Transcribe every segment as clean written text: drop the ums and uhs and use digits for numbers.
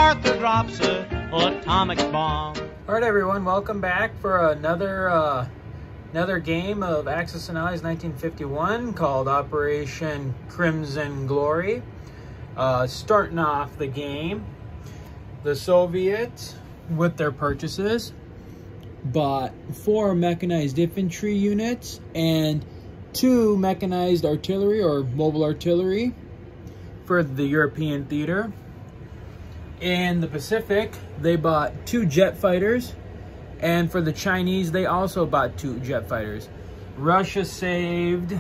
MacArthur drops an atomic bomb. All right, everyone, welcome back for another game of Axis and Allies 1951 called Operation Crimson Glory. Starting off the game, the Soviets, with their purchases, bought 4 mechanized infantry units and 2 mechanized artillery or mobile artillery for the European theater. In the Pacific, they bought 2 jet fighters, and for the Chinese, they also bought 2 jet fighters. Russia saved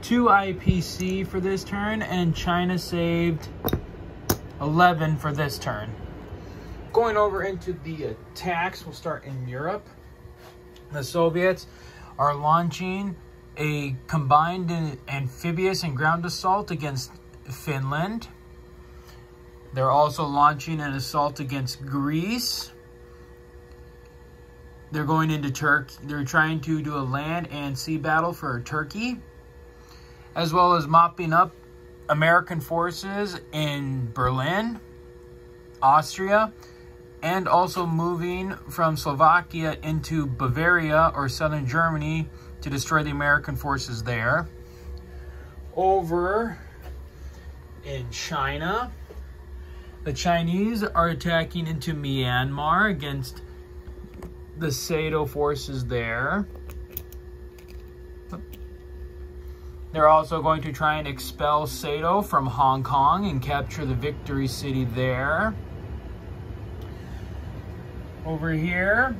2 IPC for this turn, and China saved 11 for this turn. Going over into the attacks, we'll start in Europe. The Soviets are launching a combined amphibious and ground assault against Finland. They're also launching an assault against Greece. They're going into Turkey. They're trying to do a land and sea battle for Turkey, as well as mopping up American forces in Berlin, Austria, and also moving from Slovakia into Bavaria or southern Germany to destroy the American forces there. Over in China, the Chinese are attacking into Myanmar against the Sado forces there. They're also going to try and expel Sado from Hong Kong and capture the Victory City there. Over here,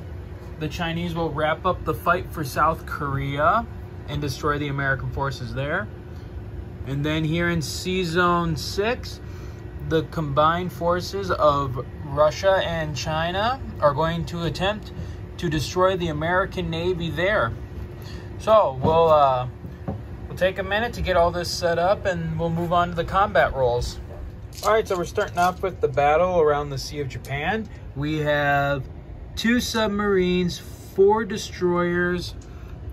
the Chinese will wrap up the fight for South Korea and destroy the American forces there. And then here in C-Zone 6, the combined forces of Russia and China are going to attempt to destroy the American Navy there. So we'll take a minute to get all this set up, and we'll move on to the combat roles. All right, so we're starting off with the battle around the Sea of Japan. We have 2 submarines, 4 destroyers,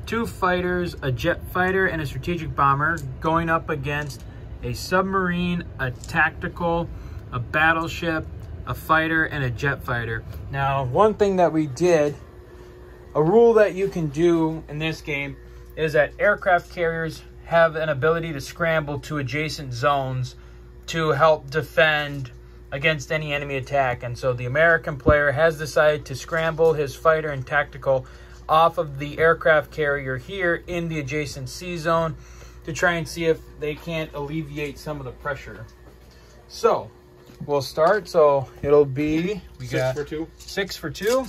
2 fighters, a jet fighter, and a strategic bomber going up against a submarine, a tactical, a battleship, a fighter, and a jet fighter. Now, one thing that we did, a rule that you can do in this game, is that aircraft carriers have an ability to scramble to adjacent zones to help defend against any enemy attack. And so the American player has decided to scramble his fighter and tactical off of the aircraft carrier here in the adjacent sea zone to try and see if they can't alleviate some of the pressure. So we'll start. So it'll be 6 for 2. 6 for 2.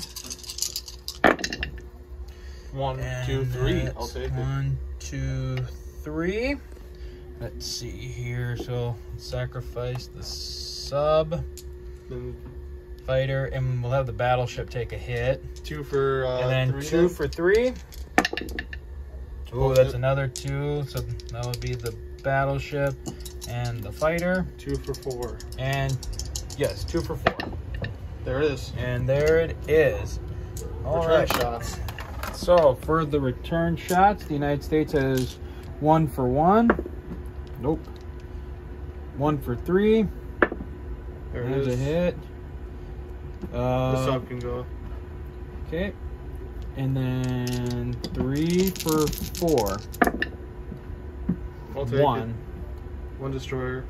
1, 2, 3. I'll take it. 1, 2, 3. Let's see here. So sacrifice the sub fighter, and we'll have the battleship take a hit. 2 for and then 3. 2 for 3. Oh, that's another 2. So that would be the battleship and the fighter. 2 for 4. And yes, 2 for 4. There it is. And there it is. All Return right. shots. So for the return shots, the United States has 1 for 1. Nope. 1 for 3. There's a hit. The sub can go. Okay. And then 3 for 4. I'll take 1. It. 1 destroyer.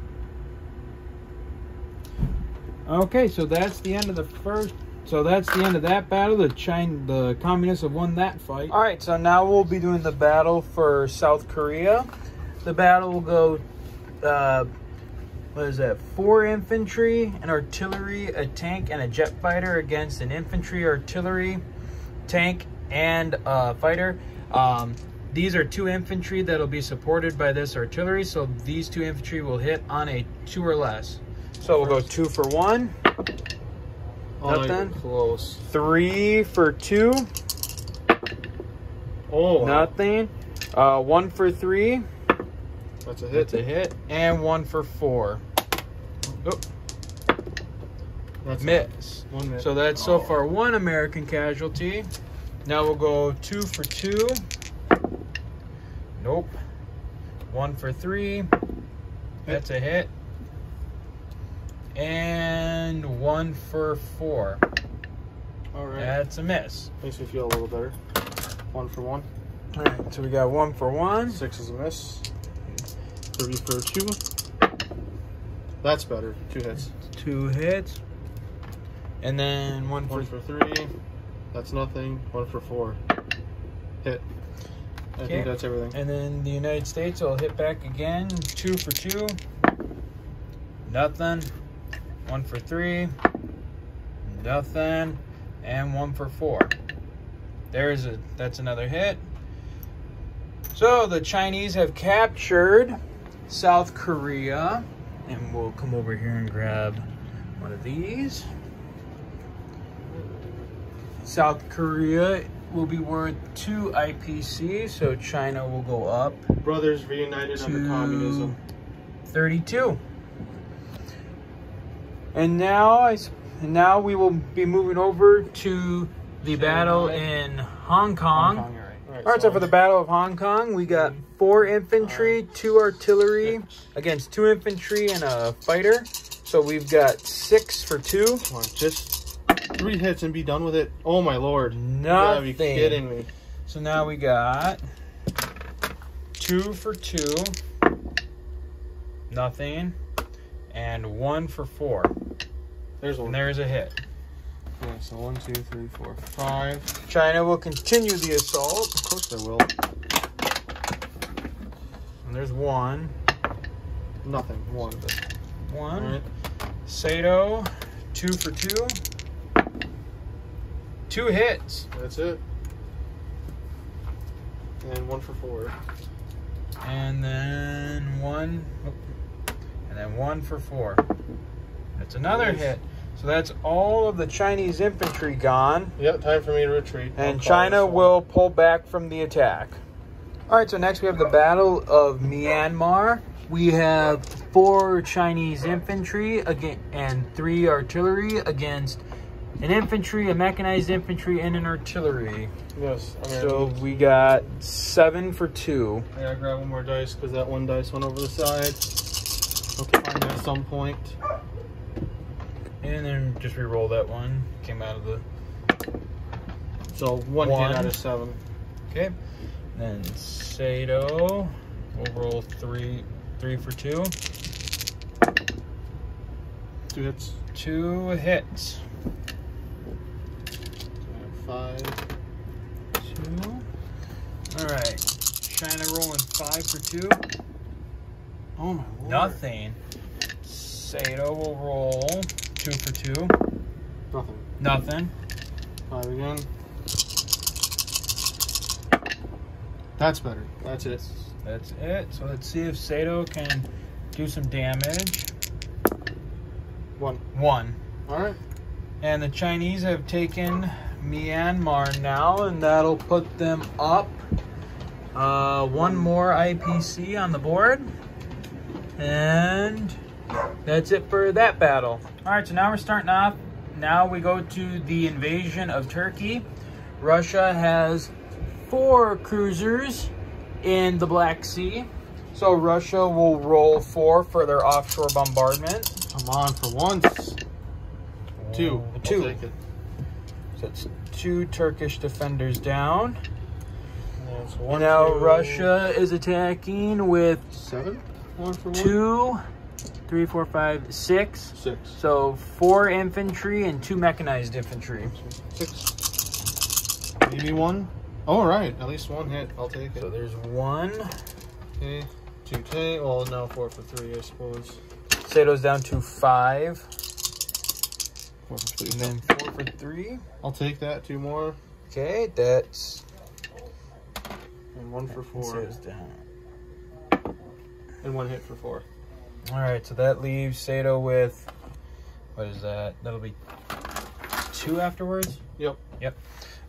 Okay, so that's the end of the first. So that's the end of that battle. The communists have won that fight. All right, so now we'll be doing the battle for South Korea. The battle will go, what is that? 4 infantry, an artillery, a tank, and a jet fighter against an infantry, artillery, tank, and fighter. These are 2 infantry that'll be supported by this artillery. So these 2 infantry will hit on a 2 or less. So we'll go 2 for 1. Nothing. Close. 3 for 2. Oh. Nothing. 1 for 3. That's a hit. That's a hit. And 1 for 4. Oh. That's Miss. 1 miss. So that's so far 1 American casualty. Now we'll go 2 for 2. Nope. 1 for 3. That's a hit. And And 1 for 4. All right. That's a miss. Makes me feel a little better. 1 for 1. All right, so we got 1 for 1. 6 is a miss. 3 for 2. That's better. 2 hits. 2 hits. And then 1 1 for... for 3. That's nothing. 1 for 4. Hit. I think that's everything. And then the United States will hit back again. 2 for 2. Nothing. 1 for 3. Nothing. And 1 for 4. That's another hit. So the Chinese have captured South Korea. And we'll come over here and grab one of these. South Korea will be worth 2 IPC, so China will go up. Brothers reunited under communism. 32. And now we will be moving over to the battle in Hong Kong. All right, so for the Battle of Hong Kong, we got 4 infantry, 2 artillery against 2 infantry and a fighter. So we've got 6 for 2. Come on, just 3 hits and be done with it. Oh my lord. Nothing. You gotta be kidding me. So now we got 2 for 2. Nothing. And 1 for 4. There's one. And there's a hit. Okay, so 1, 2, 3, 4, 5. China will continue the assault. Of course they will. And there's 1. Nothing. 1. 1. All right. Sato, 2 for 2. 2 hits. That's it. And 1 for 4. And then 1. And then 1 for 4. That's another Nice. hit. So that's all of the Chinese infantry gone. Yep, time for me to retreat. And China will pull back from the attack. All right, so next we have the Battle of Myanmar. We have 4 Chinese infantry and 3 artillery against an infantry, a mechanized infantry, and an artillery. Yes. So we got 7 for 2. I gotta grab one more dice because that one dice went over the side. Okay, find that at some point. And then just re-roll that one. Came out of the... So 1 hit out of 7. Okay. And then Sato will roll 3 for 2. 2 hits. 2 hits. 5. 2. Alright. China rolling 5 for 2. Oh my lord. Nothing. Sato will roll 2 for 2. Nothing. Nothing. 5 again. That's better. That's it. That's it. So let's see if Sato can do some damage. 1. 1. Alright. And the Chinese have taken Myanmar now, and that'll put them up 1 more IPC on the board. And that's it for that battle. All right, so now we're starting off. Now we go to the invasion of Turkey. Russia has 4 cruisers in the Black Sea. So Russia will roll 4 for their offshore bombardment. Come on for once. 2. I'll 2. take it. So it's 2 Turkish defenders down. Yeah, so 1, Now 2, Russia is attacking with 7. 1 for 1. 2, 3, 4, 5, 6. 6. So 4 infantry and 2 mechanized infantry. 6. Maybe 1. All right, at least 1 hit. I'll take it. So there's 1. Okay. 2 take. Well, now 4 for 3, I suppose. Sato's down to 5. 4 for 3. And then 4 for 3. I'll take that. 2 more. Okay, that's... And 1 for 4. Sato's down. And 1 hit for 4. Alright, so that leaves Sato with... What is that? That'll be 2 afterwards? Yep. Yep.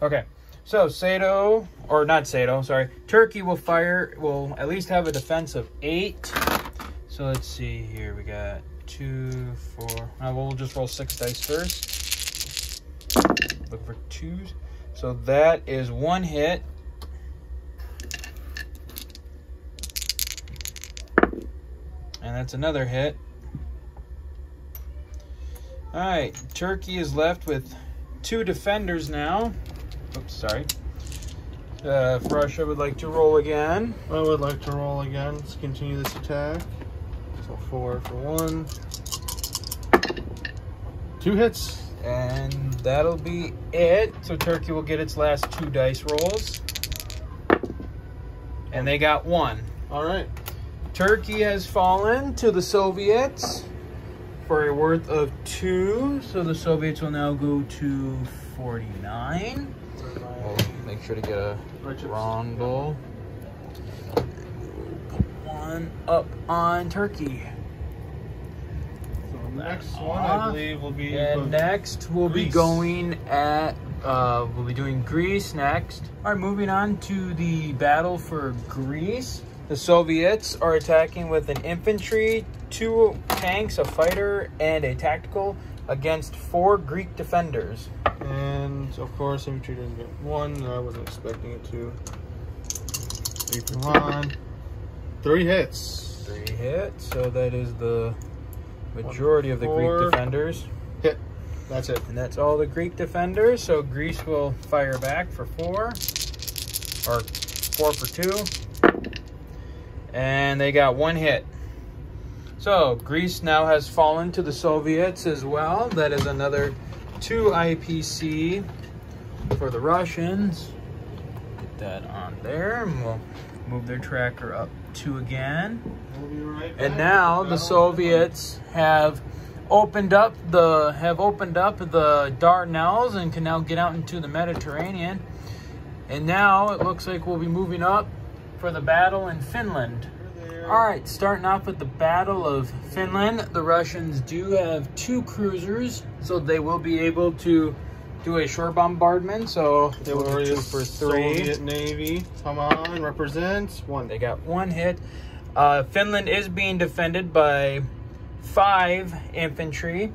Okay. So Sato, or not Sato, sorry. Turkey will at least have a defense of 8. So let's see here. We got 2, 4. We'll just roll 6 dice first. Look for 2s. So that is 1 hit. And that's another hit. All right, Turkey is left with 2 defenders now. Oops, sorry. If Russia would like to roll again. I would like to roll again. Let's continue this attack. So 4 for 1. 2 hits. And that'll be it. So Turkey will get its last 2 dice rolls. And they got 1. All right. Turkey has fallen to the Soviets for a worth of 2. So the Soviets will now go to 49. We'll make sure to get a rondo. Put 1 up on Turkey. So next one, I believe, will be. And next we'll be going at. We'll be doing Greece next. All right, moving on to the battle for Greece. The Soviets are attacking with an infantry, 2 tanks, a fighter, and a tactical against 4 Greek defenders. And of course, infantry didn't get 1. I wasn't expecting it to. 3 for 1. 3 hits. 3 hits. So that is the majority of the Greek defenders. Hit. That's it. And that's all the Greek defenders. So Greece will fire back for 4. Or 4 for 2. And they got 1 hit. So Greece now has fallen to the Soviets as well. That is another 2 IPC for the Russians. Get that on there, and we'll move their tracker up 2 again. We'll be right back. And now the Soviets have opened up the Dardanelles and can now get out into the Mediterranean. And now it looks like we'll be moving up for the battle in Finland. All right, starting off with the Battle of Finland. The Russians do have 2 cruisers, so they will be able to do a shore bombardment. So they will do 2 for 3. Soviet Navy, come on, represent 1. They got 1 hit. Finland is being defended by 5 infantry.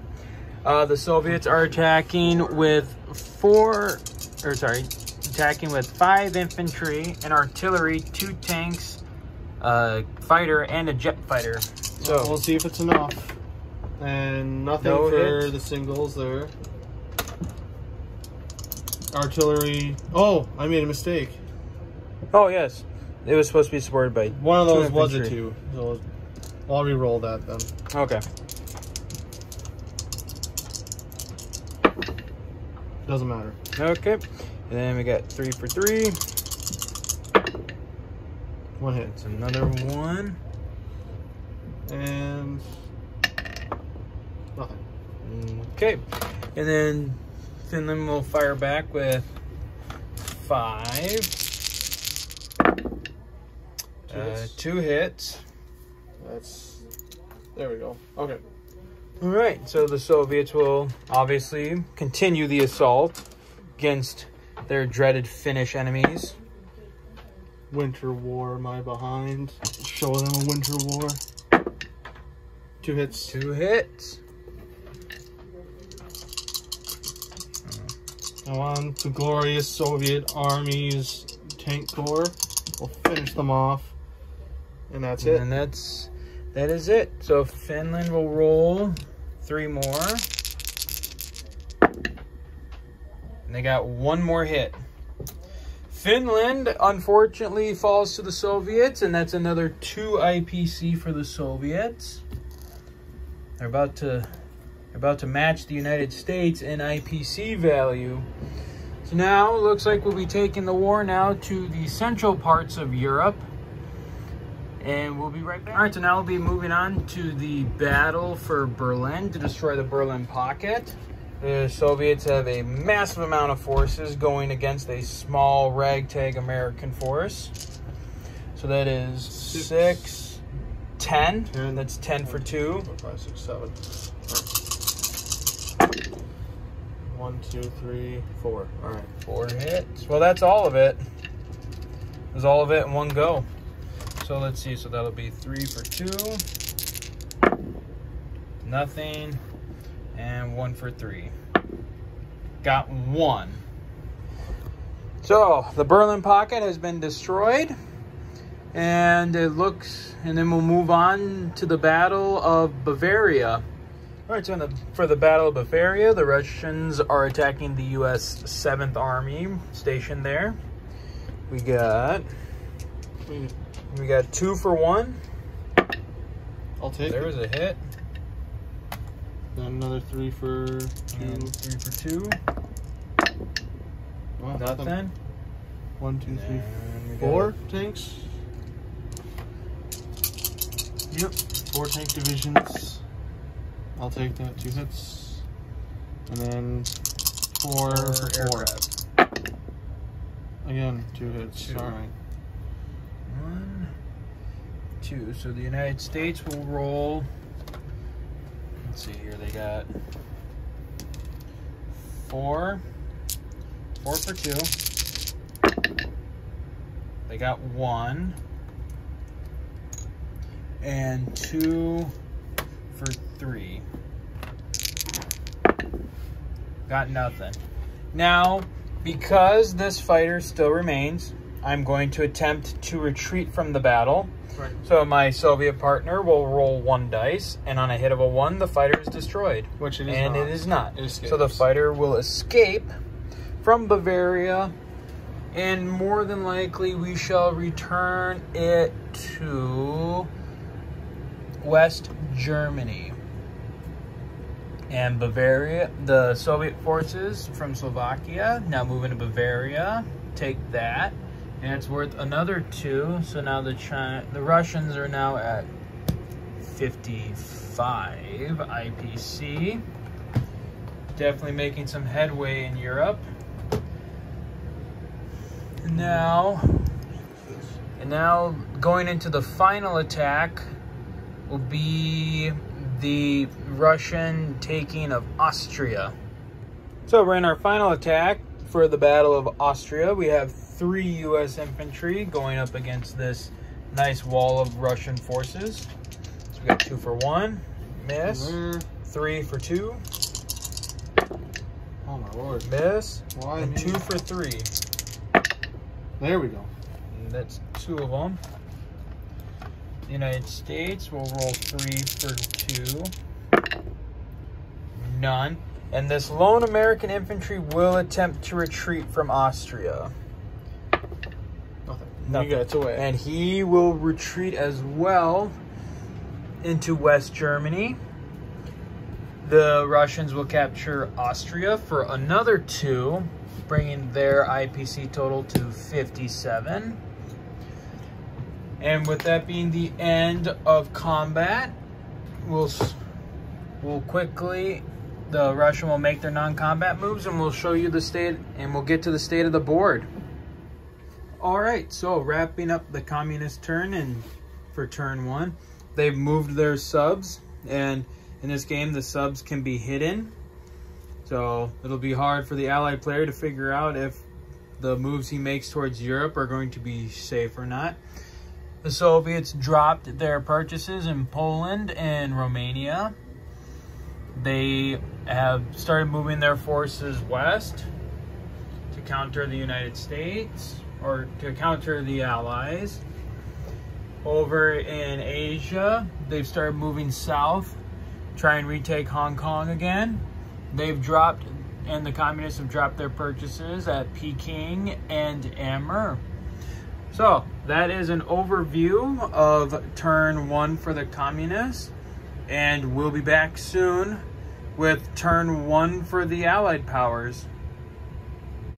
The Soviets are attacking with 5 infantry and artillery, 2 tanks, fighter, and a jet fighter. So we'll see if it's enough. And nothing for the singles there. Artillery. Oh, I made a mistake. Oh yes, it was supposed to be supported by one of those 2 was a infantry. 2. So I'll re-roll that then. Okay. Doesn't matter. Okay. And then we got 3 for 3. 1 hit. It's another 1. And nothing. Okay. And then Finland will fire back with 5. 2 hits. There we go. Okay. All right. So the Soviets will obviously continue the assault against their dreaded Finnish enemies. Winter War, am I behind? Show them a Winter War. 2 hits. 2 hits. Now on to glorious Soviet Army's tank corps. We'll finish them off. And that's it. And that is it. So Finland will roll 3 more. And they got 1 more hit. Finland, unfortunately, falls to the Soviets, and that's another 2 IPC for the Soviets. They're about to match the United States in IPC value. So now it looks like we'll be taking the war now to the central parts of Europe. And we'll be right back. All right, so now we'll be moving on to the battle for Berlin to destroy the Berlin Pocket. The Soviets have a massive amount of forces going against a small ragtag American force. So that is 6, 10. That's 10 for 2. 4, 5, 6, 7. 1, 2, 3, 4. All right. 4 hits. Well, that's all of it. It was all of it in one go. So let's see. So that'll be 3 for 2. Nothing. And 1 for 3. Got 1. So the Berlin Pocket has been destroyed. And it looks, and then we'll move on to the Battle of Bavaria. All right, so for the Battle of Bavaria, the Russians are attacking the U.S. 7th Army stationed there. We got 2 for 1. I'll take There it. was a hit. Then another 3 for 2. And 3 for 2. Wow, Nothing. 1, 2, 3, And we got 4 tanks. Yep. 4 tank divisions. I'll take that. 2 hits. And then 4 for 4. aircraft. Again, 2 hits. 2. Alright. 1, 2. So the United States will roll. Let's see here. They got 4 for 2. They got 1 and 2 for 3. Got nothing. Now, because this fighter still remains, I'm going to attempt to retreat from the battle. Right. So my Soviet partner will roll 1 dice, and on a hit of a 1, the fighter is destroyed. Which it is And not. it is not. It escapes. So the fighter will escape from Bavaria, and more than likely we shall return it to West Germany. And Bavaria, the Soviet forces from Slovakia now move into Bavaria, take that, and it's worth another 2. So now the Russians are now at 55 IPC. Definitely making some headway in Europe. And now going into the final attack will be the Russian taking of Austria. So we're in our final attack for the Battle of Austria. We have 3 U.S. infantry going up against this nice wall of Russian forces. So we got 2 for 1, miss. 3 for 2, Oh my lord. miss. Why And me? 2 for 3. There we go. And that's 2 of them. The United States will roll 3 for 2. None. And this lone American infantry will attempt to retreat from Austria. Nothing. Nothing. He gets away. And he will retreat as well into West Germany. The Russians will capture Austria for another 2, bringing their IPC total to 57. And with that being the end of combat, we'll quickly, the Russian will make their non-combat moves, and we'll show you the state, and we'll get to the state of the board. All right, so wrapping up the communist turn, and for turn 1, they've moved their subs, and in this game, the subs can be hidden. So it'll be hard for the Allied player to figure out if the moves he makes towards Europe are going to be safe or not. The Soviets dropped their purchases in Poland and Romania. They have started moving their forces west to counter the United States, or to counter the Allies. Over in Asia, they've started moving south, try and retake Hong Kong again. They've dropped, and the communists have dropped their purchases at Peking and Amur. So that is an overview of turn 1 for the communists, and we'll be back soon with turn 1 for the Allied powers.